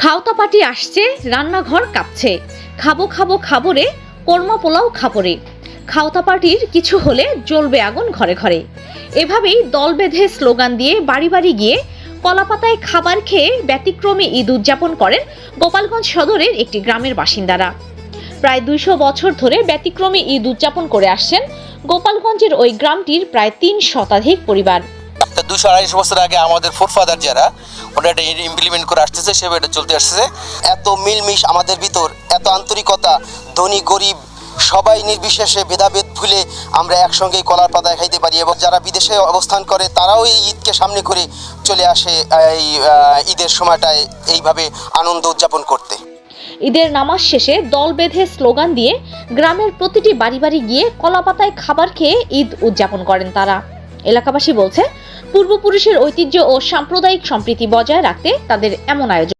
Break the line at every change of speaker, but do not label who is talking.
খাওতা party আসছে, রান্নাঘর কাঁপছে। খাবো খাবো খাবরে, কোরমা পোলাও খাবরে। খাওতা পার্টির কিছু হলে জ্বলবে আগুন ঘরে ঘরে। এভাবেই দল বেঁধে স্লোগান দিয়ে বাড়ি বাড়ি গিয়ে কলাপাতায় খাবার খেয়ে ব্যতিক্রমী ঈদ উদযাপন করেন গোপালগঞ্জ সদরের একটি গ্রামের বাসিন্দারা। প্রায় 200 বছর ধরে ব্যতিক্রমী ঈদ উদযাপন করে আসছেন গোপালগঞ্জের ওই গ্রামটির প্রায় 3 শতাধিক পরিবার।
200-250 বছর আগে আমাদের ফোরফাদার যারা ওটা ইমপ্লিমেন্ট করে আসতেছে, সেভাবে এটা চলতে আসতেছে। এত মিলমিশ আমাদের ভিতর, এত আন্তরিকতা, ধনী গরিব সবাই নির্বিশেষে ভেদাভেদ ভুলে আমরা একসঙ্গে কলার পাতায় খাইতে পারি। এবং যারা বিদেশে অবস্থান করে তারাও এই ঈদকে সামনে করে চলে আসে এই ঈদের সময়টায় এইভাবে আনন্দ উদযাপন করতে।
ঈদের নামাজ শেষে দল বেঁধে স্লোগান দিয়ে গ্রামের প্রতিটি বাড়ি বাড়ি গিয়ে কলাপাতায় খাবার খেয়ে ঈদ উদযাপন করেন তারা। এলাকাবাসী বলছে, পূর্বপুরুষের ঐতিহ্য ও সাম্প্রদায়িক সম্প্রীতি বজায় রাখতে তাদের এমন আয়োজন।